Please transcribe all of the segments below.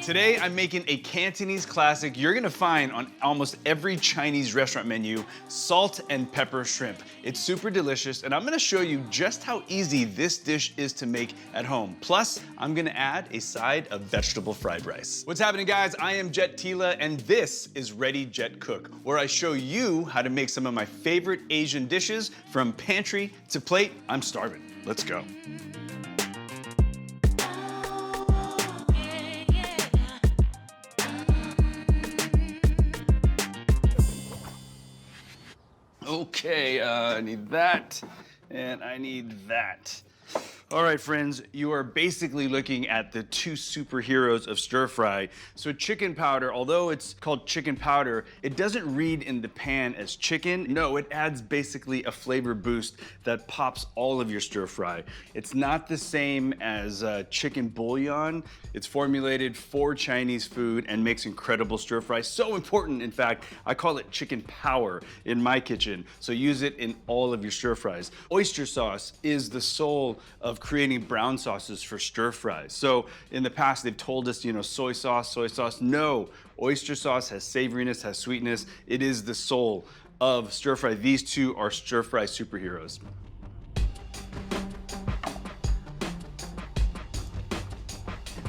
Today, I'm making a Cantonese classic you're gonna find on almost every Chinese restaurant menu, salt and pepper shrimp. It's super delicious, and I'm gonna show you just how easy this dish is to make at home. Plus, I'm gonna add a side of vegetable fried rice. What's happening, guys? I am Jet Tila, and this is Ready Jet Cook, where I show you how to make some of my favorite Asian dishes from pantry to plate. I'm starving. Let's go. Okay, I need that, and I need that. All right, friends, you are basically looking at the two superheroes of stir fry. So chicken powder, although it's called chicken powder, it doesn't read in the pan as chicken. No, it adds basically a flavor boost that pops all of your stir fry. It's not the same as chicken bouillon. It's formulated for Chinese food and makes incredible stir fry. So important, in fact, I call it chicken power in my kitchen. So use it in all of your stir fries. Oyster sauce is the soul of creating brown sauces for stir fries. So in the past, they've told us, soy sauce. No, oyster sauce has savoriness, has sweetness. It is the soul of stir fry. These two are stir fry superheroes.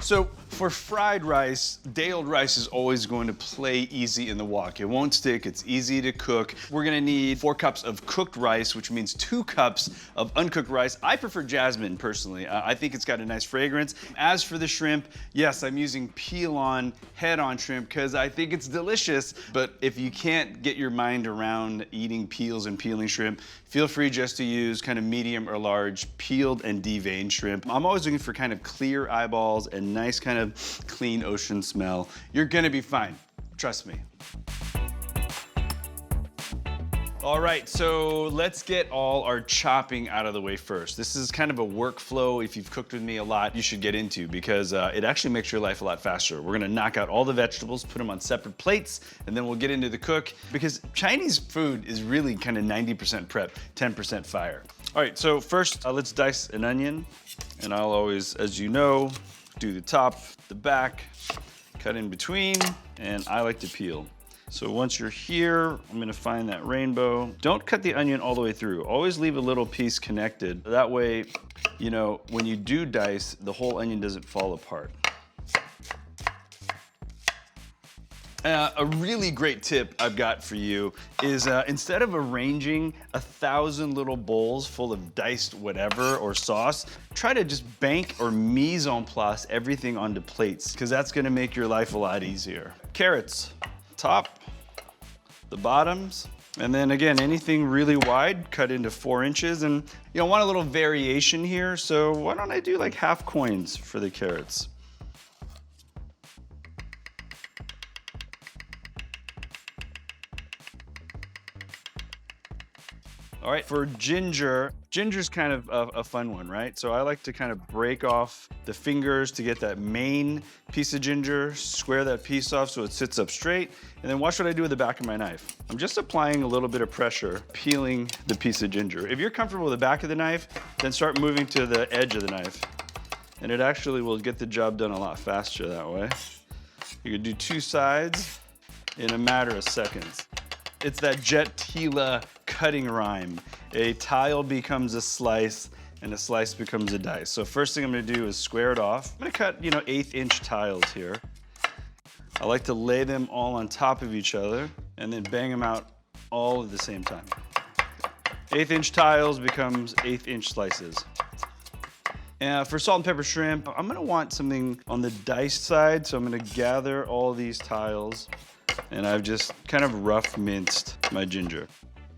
So for fried rice, day-old rice is always going to play easy in the wok. It won't stick, it's easy to cook. We're gonna need 4 cups of cooked rice, which means 2 cups of uncooked rice. I prefer jasmine, personally. I think it's got a nice fragrance. As for the shrimp, yes, I'm using peel-on, head-on shrimp because I think it's delicious, but if you can't get your mind around eating peels and peeling shrimp, feel free just to use kind of medium or large peeled and deveined shrimp. I'm always looking for kind of clear eyeballs and nice kind of clean ocean smell. You're gonna be fine, trust me. All right, so let's get all our chopping out of the way first. This is kind of a workflow, if you've cooked with me a lot, you should get into because it actually makes your life a lot faster. We're gonna knock out all the vegetables, put them on separate plates, and then we'll get into the cook because Chinese food is really kind of 90% prep, 10% fire. All right, so first let's dice an onion, and I'll always, as you know, do the top, the back, cut in between, and I like to peel. So once you're here, I'm gonna find that rainbow. Don't cut the onion all the way through. Always leave a little piece connected. That way, when you do dice, the whole onion doesn't fall apart. A really great tip I've got for you is instead of arranging 1,000 little bowls full of diced whatever or sauce, try to just bank or mise en place everything onto plates because that's gonna make your life a lot easier. Carrots, top, the bottoms, and then again, anything really wide, cut into 4 inches. And I want a little variation here, so why don't I do like half coins for the carrots? All right, for ginger's kind of a fun one, right? So I like to kind of break off the fingers to get that main piece of ginger, square that piece off so it sits up straight, and then watch what I do with the back of my knife. I'm just applying a little bit of pressure, peeling the piece of ginger. If you're comfortable with the back of the knife, then start moving to the edge of the knife. And it actually will get the job done a lot faster that way. You can do 2 sides in a matter of seconds. It's that Jet Tila cutting rhyme. A tile becomes a slice, and a slice becomes a dice. So first thing I'm gonna do is square it off. I'm gonna cut, 1/8-inch tiles here. I like to lay them all on top of each other and then bang them out all at the same time. 1/8-inch tiles becomes 1/8-inch slices. And for salt and pepper shrimp, I'm gonna want something on the diced side, so I'm gonna gather all these tiles, and I've just kind of rough minced my ginger.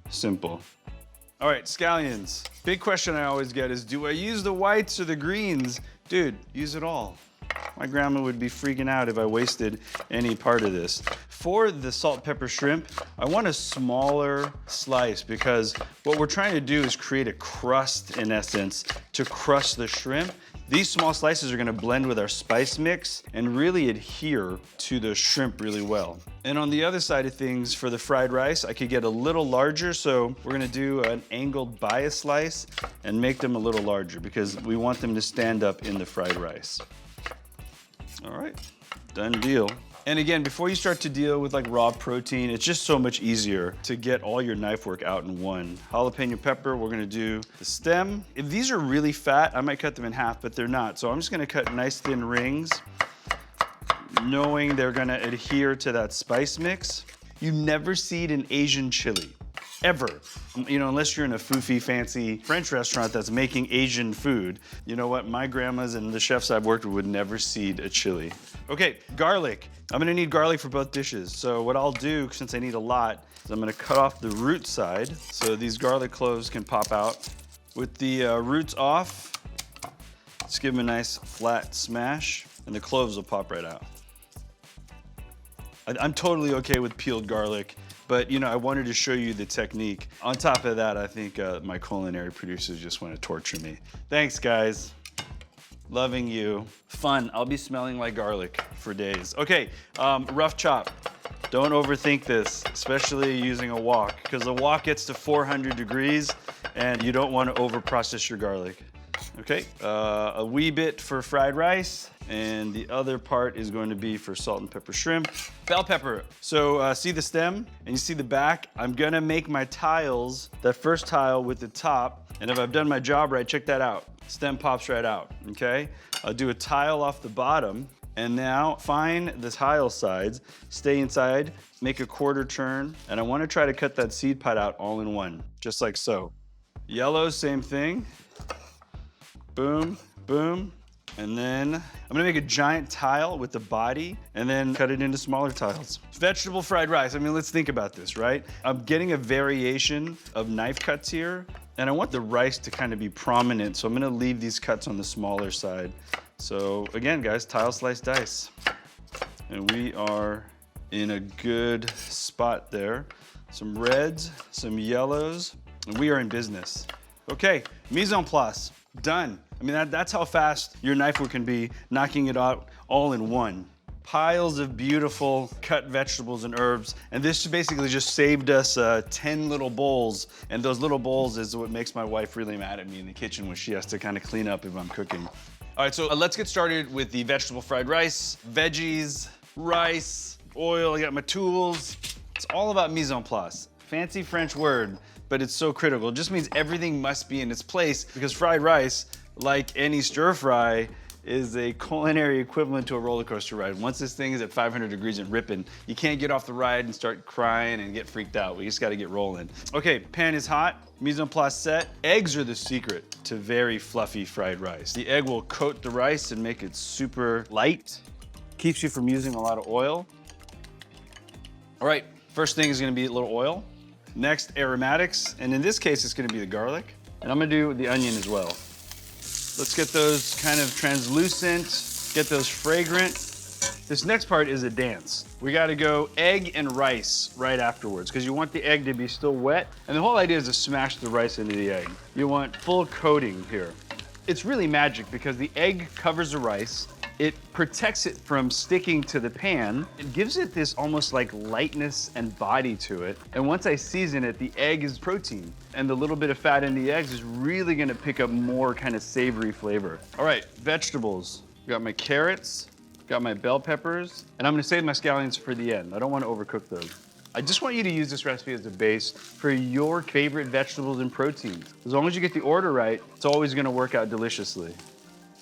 Simple. All right, scallions. Big question I always get is, do I use the whites or the greens? Dude, use it all. My grandma would be freaking out if I wasted any part of this. For the salt, pepper, shrimp, I want a smaller slice because what we're trying to do is create a crust, in essence, to crush the shrimp. These small slices are gonna blend with our spice mix and really adhere to the shrimp really well. And on the other side of things, for the fried rice, I could get a little larger, so we're gonna do an angled bias slice and make them a little larger because we want them to stand up in the fried rice. All right, Done deal. And again, before you start to deal with like raw protein, it's just so much easier to get all your knife work out in one. Jalapeno pepper, we're gonna do the stem. If these are really fat, I might cut them in half, but they're not. So I'm just gonna cut nice thin rings, knowing they're gonna adhere to that spice mix. You never see it in Asian chili, ever. You know, unless you're in a foofy, fancy French restaurant that's making Asian food. You know what, my grandmas and the chefs I've worked with would never seed a chili. Okay, garlic. I'm gonna need garlic for both dishes. So what I'll do, since I need a lot, is I'm gonna cut off the root side so these garlic cloves can pop out. With the roots off, just give them a nice flat smash and the cloves will pop right out. I'm totally okay with peeled garlic, but you know, I wanted to show you the technique. On top of that, I think my culinary producers just want to torture me. Thanks, guys. Loving you. Fun. I'll be smelling like garlic for days. Okay, rough chop. Don't overthink this, especially using a wok, because the wok gets to 400 degrees and you don't want to over-process your garlic. Okay, a wee bit for fried rice, and the other part is going to be for salt and pepper shrimp. Bell pepper. So see the stem and you see the back? I'm gonna make my tiles, that first tile with the top, and if I've done my job right, check that out. Stem pops right out, okay? I'll do a tile off the bottom, and now find the tile sides, stay inside, make a quarter turn, and I wanna try to cut that seed pod out all in one, just like so. Yellow, same thing. Boom, boom. And then I'm gonna make a giant tile with the body and then cut it into smaller tiles. Vegetable fried rice. I mean, let's think about this, right? I'm getting a variation of knife cuts here, and I want the rice to kind of be prominent, so I'm gonna leave these cuts on the smaller side. So again, guys, tile, slice, dice. And we are in a good spot there. Some reds, some yellows, and we are in business. Okay, mise en place, done. I mean, that's how fast your knife work can be, knocking it out all in one. Piles of beautiful cut vegetables and herbs, and this basically just saved us 10 little bowls, and those little bowls is what makes my wife really mad at me in the kitchen when she has to kind of clean up if I'm cooking. All right, so let's get started with the vegetable fried rice, veggies, rice, oil. I got my tools. It's all about mise en place. Fancy French word, but it's so critical. It just means everything must be in its place, because fried rice, like any stir fry, is a culinary equivalent to a roller coaster ride. Once this thing is at 500 degrees and ripping, you can't get off the ride and start crying and get freaked out. We just gotta get rolling. Okay, pan is hot, mise en place set. Eggs are the secret to very fluffy fried rice. The egg will coat the rice and make it super light. Keeps you from using a lot of oil. All right, first thing is gonna be a little oil. Next, aromatics, and in this case, it's gonna be the garlic. And I'm gonna do the onion as well. Let's get those kind of translucent, get those fragrant. This next part is a dance. We gotta go egg and rice right afterwards, because you want the egg to be still wet, and the whole idea is to smash the rice into the egg. You want full coating here. It's really magic because the egg covers the rice, it protects it from sticking to the pan. It gives it this almost like lightness and body to it. And once I season it, the egg is protein. And the little bit of fat in the eggs is really gonna pick up more kind of savory flavor. All right, vegetables. Got my carrots, got my bell peppers, and I'm gonna save my scallions for the end. I don't wanna overcook those. I just want you to use this recipe as a base for your favorite vegetables and proteins. As long as you get the order right, it's always gonna work out deliciously.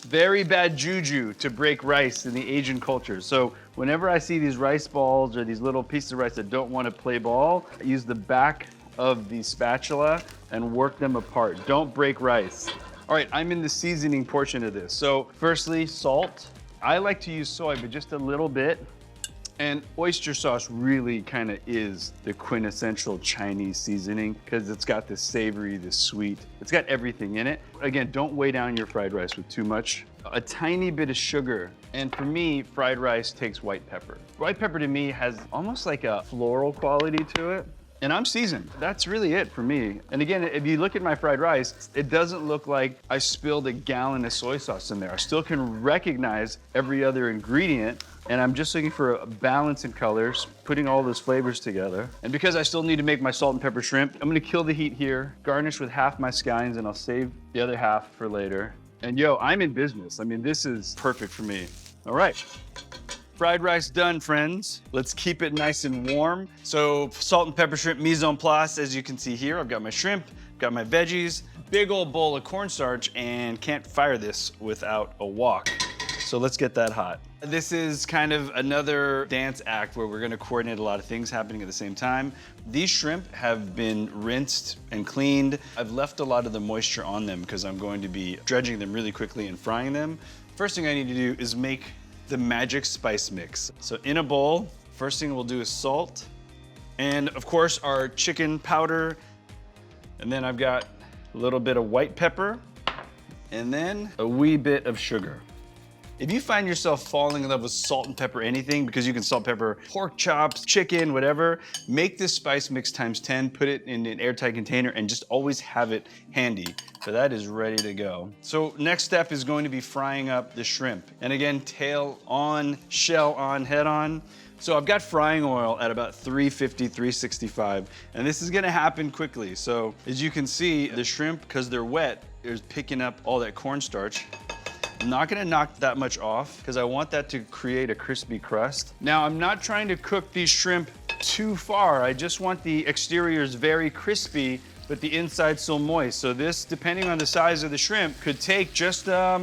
Very bad juju to break rice in the Asian culture. So whenever I see these rice balls or these little pieces of rice that don't want to play ball, I use the back of the spatula and work them apart. Don't break rice. All right, I'm in the seasoning portion of this. So firstly, salt. I like to use soy, but just a little bit. And oyster sauce really kind of is the quintessential Chinese seasoning because it's got the savory, the sweet. It's got everything in it. Again, don't weigh down your fried rice with too much. A tiny bit of sugar. And for me, fried rice takes white pepper. White pepper to me has almost like a floral quality to it. And I'm seasoned. That's really it for me. And again, if you look at my fried rice, it doesn't look like I spilled a gallon of soy sauce in there. I still can recognize every other ingredient, and I'm just looking for a balance in colors, putting all those flavors together. And because I still need to make my salt and pepper shrimp, I'm gonna kill the heat here, garnish with half my scallions, and I'll save the other half for later. And yo, I'm in business. I mean, this is perfect for me. All right. Fried rice done, friends. Let's keep it nice and warm. So salt and pepper shrimp mise en place, as you can see here. I've got my shrimp, got my veggies, big old bowl of cornstarch, and can't fire this without a wok. So let's get that hot. This is kind of another dance act where we're gonna coordinate a lot of things happening at the same time. These shrimp have been rinsed and cleaned. I've left a lot of the moisture on them because I'm going to be dredging them really quickly and frying them. First thing I need to do is make the magic spice mix. So in a bowl, first thing we'll do is salt, and of course our chicken powder, and then I've got a little bit of white pepper, and then a wee bit of sugar. If you find yourself falling in love with salt and pepper anything, because you can salt pepper pork chops, chicken, whatever, make this spice mix times 10, put it in an airtight container, and just always have it handy. So that is ready to go. So next step is going to be frying up the shrimp. And again, tail on, shell on, head on. So I've got frying oil at about 350, 365, and this is gonna happen quickly. So as you can see, the shrimp, because they're wet, is picking up all that cornstarch. I'm not gonna knock that much off because I want that to create a crispy crust. Now, I'm not trying to cook these shrimp too far. I just want the exteriors very crispy, but the inside still moist. So this, depending on the size of the shrimp, could take just, I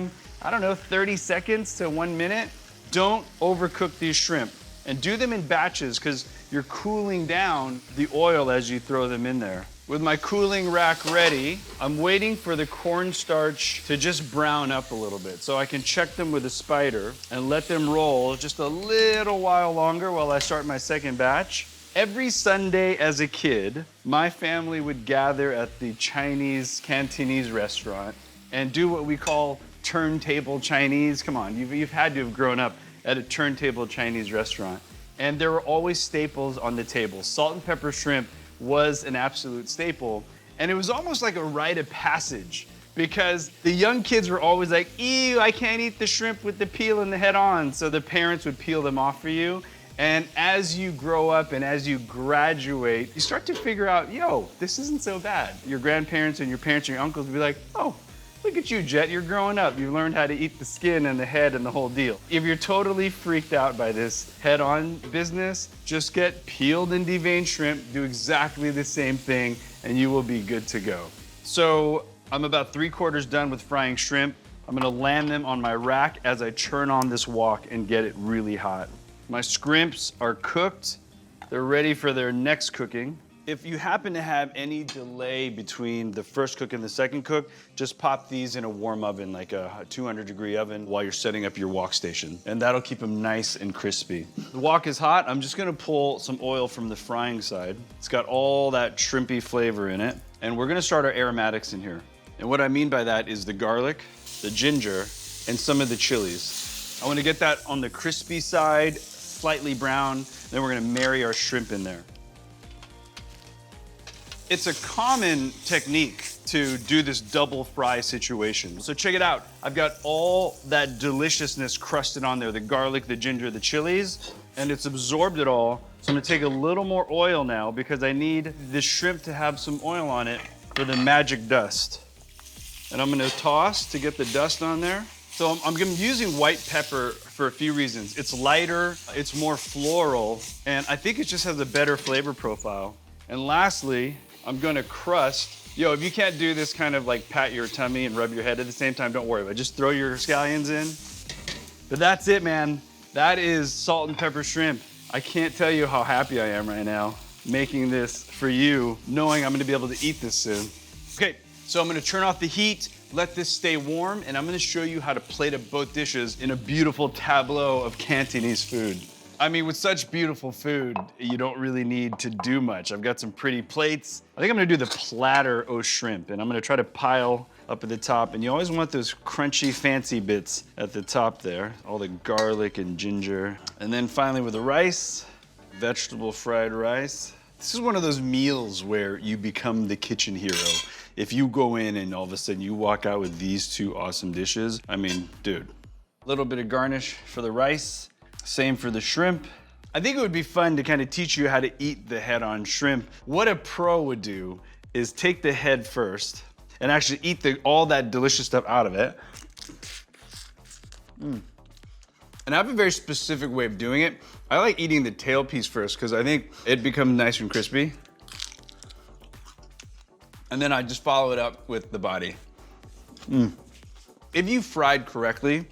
don't know, 30 seconds to 1 minute. Don't overcook these shrimp, and do them in batches because you're cooling down the oil as you throw them in there. With my cooling rack ready, I'm waiting for the cornstarch to just brown up a little bit so I can check them with a spider and let them roll just a little while longer while I start my second batch. Every Sunday as a kid, my family would gather at the Chinese Cantonese restaurant and do what we call turntable Chinese. Come on, you've had to have grown up at a turntable Chinese restaurant. And there were always staples on the table. Salt and pepper shrimp was an absolute staple. And it was almost like a rite of passage because the young kids were always like, ew, I can't eat the shrimp with the peel and the head on. So the parents would peel them off for you. And as you grow up and as you graduate, you start to figure out, yo, this isn't so bad. Your grandparents and your parents and your uncles would be like, oh, look at you, Jet, you're growing up. You learned how to eat the skin and the head and the whole deal. If you're totally freaked out by this head-on business, just get peeled and deveined shrimp, do exactly the same thing, and you will be good to go. So I'm about 3/4 done with frying shrimp. I'm gonna land them on my rack as I churn on this wok and get it really hot. My scrimps are cooked. They're ready for their next cooking. If you happen to have any delay between the first cook and the second cook, just pop these in a warm oven, like a 200-degree oven, while you're setting up your wok station. And that'll keep them nice and crispy. The wok is hot. I'm just gonna pull some oil from the frying side. It's got all that shrimpy flavor in it. And we're gonna start our aromatics in here. And what I mean by that is the garlic, the ginger, and some of the chilies. I wanna get that on the crispy side, slightly brown. Then we're gonna marry our shrimp in there. It's a common technique to do this double fry situation. So check it out. I've got all that deliciousness crusted on there, the garlic, the ginger, the chilies, and it's absorbed it all. So I'm gonna take a little more oil now because I need the shrimp to have some oil on it for the magic dust. And I'm gonna toss to get the dust on there. So I'm using white pepper for a few reasons. It's lighter, it's more floral, and I think it just has a better flavor profile. And lastly, I'm gonna crust. Yo, if you can't do this kind of like pat your tummy and rub your head at the same time, don't worry about it. Just throw your scallions in. But that's it, man. That is salt and pepper shrimp. I can't tell you how happy I am right now making this for you, knowing I'm gonna be able to eat this soon. Okay, so I'm gonna turn off the heat, let this stay warm, and I'm gonna show you how to plate up both dishes in a beautiful tableau of Cantonese food. I mean, with such beautiful food, you don't really need to do much. I've got some pretty plates. I think I'm gonna do the platter au shrimp, and I'm gonna try to pile up at the top, and you always want those crunchy, fancy bits at the top there, all the garlic and ginger. And then finally with the rice, vegetable fried rice. This is one of those meals where you become the kitchen hero. If you go in and all of a sudden you walk out with these two awesome dishes, I mean, dude. A little bit of garnish for the rice. Same for the shrimp. I think it would be fun to kind of teach you how to eat the head on shrimp. What a pro would do is take the head first and actually eat all that delicious stuff out of it. And I have a very specific way of doing it. I like eating the tail piece first because I think it becomes nice and crispy. And then I just follow it up with the body. If you fried correctly,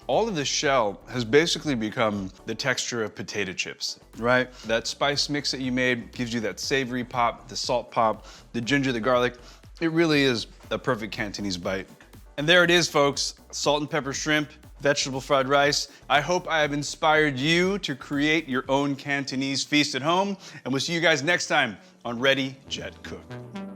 all of the shell has basically become the texture of potato chips, right? That spice mix that you made gives you that savory pop, the salt pop, the ginger, the garlic. It really is a perfect Cantonese bite. And there it is, folks. Salt and pepper shrimp, vegetable fried rice. I hope I have inspired you to create your own Cantonese feast at home. And we'll see you guys next time on Ready, Jet, Cook.